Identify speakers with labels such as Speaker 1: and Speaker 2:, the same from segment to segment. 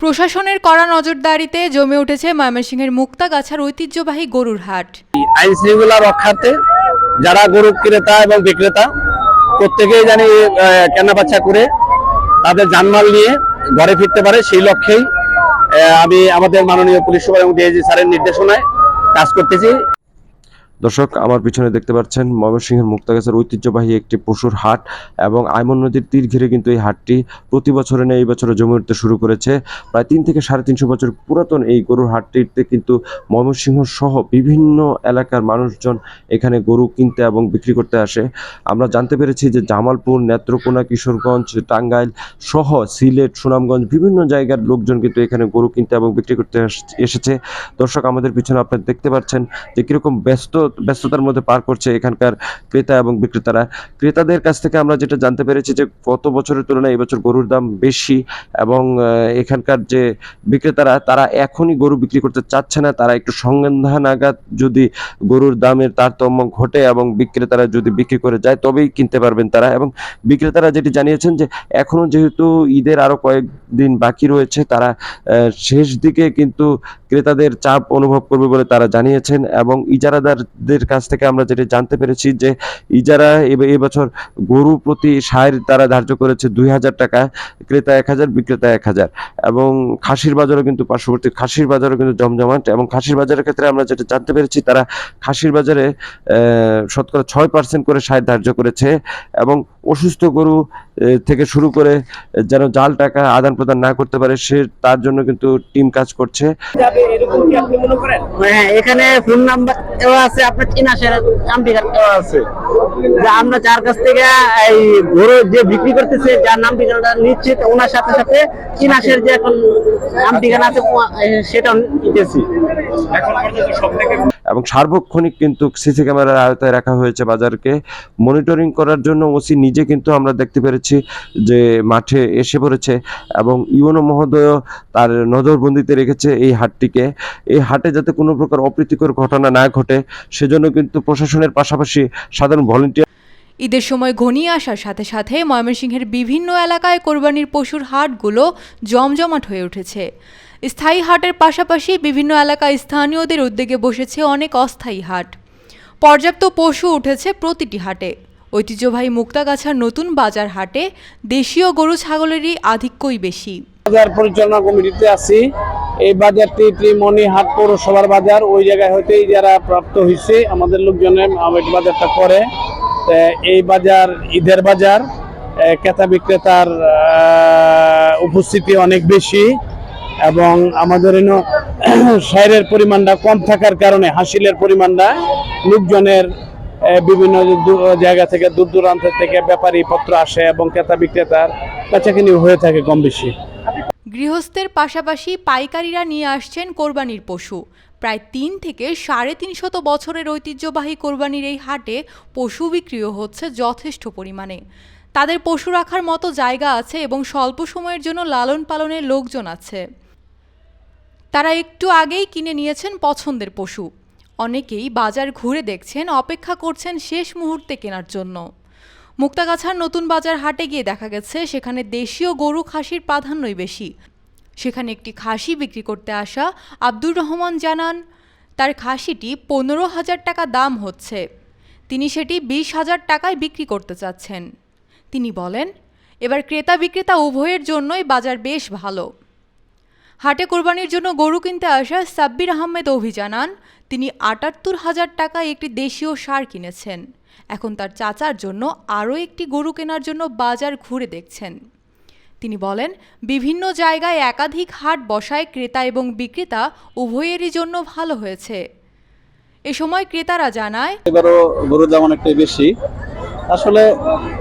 Speaker 1: প্রশাসনের কড়া নজরদারিতে জমে উঠেছে ময়মনসিংহের মুক্তাগাছার ঐতিহ্যবাহী গরুর হাট।
Speaker 2: আইন শৃঙ্খলা রক্ষার্থে যারা গরু ক্রেতা এবং বিক্রেতা প্রত্যেকেই জানি কেনাবেচা করে তাদের জানমাল নিয়ে ঘরে ফিরতে পারে, সেই লক্ষ্যেই আমি আমাদের মাননীয় পুলিশ সুপার এবং ডিআইজি স্যারের নির্দেশনায় কাজ করতেছি।
Speaker 3: দর্শক, আমার পিছনে দেখতে পাচ্ছেন ময়মনসিংহের মুক্তাগাছার ঐতিহ্যবাহী একটি পশুর হাট এবং আইমন নদীর তীর ঘিরে কিন্তু এই হাটটি প্রতি বছরে নেই, এই বছরে জমে উঠতে শুরু করেছে। প্রায় 3 থেকে 350 বছর পুরাতন এই গরুর হাটটিতে কিন্তু ময়মনসিংহ সহ বিভিন্ন এলাকার মানুষজন এখানে গরু কিনতে এবং বিক্রি করতে আসে। আমরা জানতে পেরেছি যে জামালপুর, নেত্রকোনা, কিশোরগঞ্জ, টাঙ্গাইল সহ সিলেট, সুনামগঞ্জ বিভিন্ন জায়গার লোকজন কিন্তু এখানে গরু কিনতে এবং বিক্রি করতে এসেছে। দর্শক, আমাদের পিছনে আপনারা দেখতে পাচ্ছেন যে কিরকম ব্যস্ততার মধ্যে পার করছে এখানকার ক্রেতা এবং বিক্রেতারা। ক্রেতাদের কাছ থেকে আমরা যেটা জানতে পেরেছি যে গত বছরের তুলনায় এবছর গরুর দাম বেশি এবং এখানকার যে বিক্রেতারা তারা এখনই গরু বিক্রি করতে চাচ্ছে না, তারা একটু সন্ধ্যা নাগাদ যদি গরুর দামের তারতম্য ঘটে এবং বিক্রেতারা যদি বিক্রি করে যায় তবেই কিনতে পারবেন তারা। এবং বিক্রেতারা যেটি জানিয়েছেন যে এখনো যেহেতু ঈদের আরো কয়েকদিন বাকি রয়েছে, তারা শেষ দিকে কিন্তু ক্রেতাদের চাপ অনুভব করবে বলে তারা জানিয়েছেন। এবং ইজারাদারদের কাছ থেকে আমরা যেটা জানতে পেরেছি যে ইজারা এবছর গরু প্রতি সার তারা ধার্য করেছে 2000 টাকা, ক্রেতা 1000, বিক্রেতা 1000। এবং খাসির বাজারও কিন্তু পার্শ্ববর্তী খাসির বাজারও কিন্তু জমজমাট। এবং খাসির বাজারের ক্ষেত্রে আমরা যেটা জানতে পেরেছি তারা খাসির বাজারে শতকরা 6% করে সার ধার্য করেছে এবং অসুস্থ গরু থেকে শুরু করে যেন জাল টাকা আদান প্রদান না করতে পারে তার জন্য কিন্তু টিম কাজ করছে।
Speaker 2: হ্যাঁ, এখানে ফোন নাম্বার দেওয়া আছে, আপনার চিনাশের নাম ঠিকানা দেওয়া আছে যে আমরা যার কাছ থেকে এই গরু যে বিক্রি করতেছে যার নাম ঠিকানাটা নিচ্ছে ওনার সাথে সাথে চিনাশের যে এখন নাম ঠিকানা আছে সেটা নিতেছি।
Speaker 3: এবং সার্বক্ষণিক কিন্তু সিসি ক্যামেরার আওতায় রাখা হয়েছে বাজারকে মনিটরিং করার জন্য। ওসি নিজে কিন্তু আমরা দেখতে পেরেছি যে মাঠে এসে পড়েছে এবং ইউনো মহোদয় তার নজরবন্দিতে রেখেছে এই হাটটিকে। এই হাটে যাতে কোনো প্রকার অপ্রীতিকর ঘটনা না ঘটে সেজন্য কিন্তু প্রশাসনের পাশাপাশি সাধারণ ভলেন্টিয়ার।
Speaker 1: ঈদের সময় ঘনিয়ে আসার সাথে সাথে ময়মনসিংহের বিভিন্ন এলাকায় কোরবানির পশুর হাটগুলো জমজমাট হয়ে উঠেছে। স্থায়ী হাটের পাশাপাশি বিভিন্ন এলাকায় স্থানীয়দের উদ্যোগে বসেছে অনেক অস্থায়ী হাট। পর্যাপ্ত পশু উঠেছে প্রতিটি হাটে। ঐতিহ্যবাহী মুক্তাগাছার নতুন বাজার হাটে দেশীয় গরু ছাগলেরই আধিক্যই বেশি।
Speaker 2: বাজার পরিচালনা কমিটিতে আছি। এই বাজারটি ত্রিমণিহাট পৌরসভার বাজার, ওই জায়গায় হইতেই যারা প্রাপ্ত হয়েছে আমাদের লোকজনের বাজারটা করে। এই বাজার ঈদের বাজার, ক্রেতা বিক্রেতার উপস্থিতি অনেক বেশি এবং আমাদের সাইরের পরিমাণটা কম থাকার কারণে হাসিলের পরিমাণটা লোকজনের বিভিন্ন জায়গা থেকে দূর দূরান্ত থেকে ব্যাপারী পত্র আসে এবং ক্রেতা বিক্রেতার কাছাকাছি হয়ে থাকে কম বেশি।
Speaker 1: গৃহস্থের পাশাপাশি পাইকারিরা নিয়ে আসছেন কোরবানির পশু। প্রায় 3 থেকে 350 বছরের ঐতিহ্যবাহী কোরবানির এই হাটে পশু বিক্রিও হচ্ছে যথেষ্ট পরিমাণে। তাদের পশু রাখার মতো জায়গা আছে এবং স্বল্প সময়ের জন্য লালন পালনের লোকজন আছে। তারা একটু আগেই কিনে নিয়েছেন পছন্দের পশু। অনেকেই বাজার ঘুরে দেখছেন, অপেক্ষা করছেন শেষ মুহূর্তে কেনার জন্য। মুক্তাগাছার নতুন বাজার হাটে গিয়ে দেখা গেছে সেখানে দেশীয় গরু খাসির প্রাধান্যই বেশি। সেখানে একটি খাসি বিক্রি করতে আসা আব্দুর রহমান জানান তার খাসিটি 15,000 টাকা দাম হচ্ছে, তিনি সেটি 20,000 টাকায় বিক্রি করতে চাচ্ছেন। তিনি বলেন এবার ক্রেতা বিক্রেতা উভয়ের জন্যই বাজার বেশ ভালো। হাটে কোরবানির জন্য গরু কিনতে আসা সাব্বির আহমেদ জানান তিনি 78,000 টাকায় একটি দেশীয় ষাঁড় কিনেছেন। এখন তার চাচার জন্য আরও একটি গরু কেনার জন্য বাজার ঘুরে দেখছেন। তিনি বলেন বিভিন্ন জায়গায় একাধিক হাট বসায় ক্রেতা এবং বিক্রেতা উভয়েরই জন্য ভালো হয়েছে। এ সময় ক্রেতারা জানায়
Speaker 4: এবারও গরুর দাম অনেকটাই বেশি। আসলে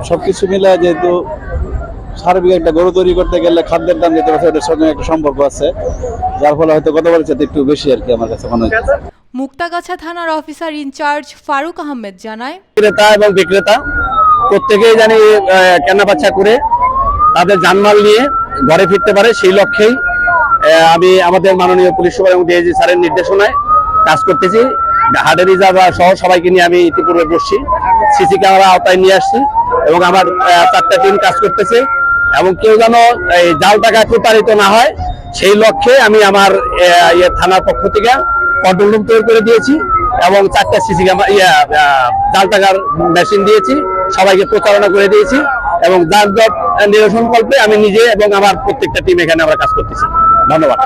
Speaker 4: সবকিছু মিলে যেহেতু সার্বিক একটা গরু তৈরি করতে গেলে খাদ্যের দাম যেতে পারছে ওটার সঙ্গে একটা সম্পর্ক আছে, যার ফলে হয়তো গতবারের চাইতে একটু বেশি আর কি আমার কাছে মনে হচ্ছে।
Speaker 1: মুক্তাগাছা থানার অফিসার ইনচার্জ ফারুক আহমেদ জানায়
Speaker 2: ক্রেতা এবং বিক্রেতা প্রত্যেকেই জানি কেনাবেচা করে তাদের জানমাল নিয়ে ঘরে ফিরতে পারে, সেই লক্ষ্যেই আমি আমাদের মাননীয় পুলিশ সুপার এবং ডিআইজি স্যারের নির্দেশনায় কাজ করতেছি। হাটের ইজারা সহ সবাইকে নিয়ে আমি ইতিপূর্বে বসছি, সিসি ক্যামেরা আওতায় নিয়ে আসছি এবং আমার 4টা টিম কাজ করতেছে এবং কেউ যেন এই জাল টাকায় প্রতারিত না হয় সেই লক্ষ্যে আমি আমার থানার পক্ষ থেকে কন্ট্রোল রুম তৈরি করে দিয়েছি এবং 4টা সিসি ক্যামেরা জাল টাকার মেশিন দিয়েছি, সবাইকে প্রচারণা করে দিয়েছি এবং যানজট নিরসন কল্পে আমি নিজে এবং আমার প্রত্যেকটা টিম এখানে আমরা কাজ করতেছি। ধন্যবাদ।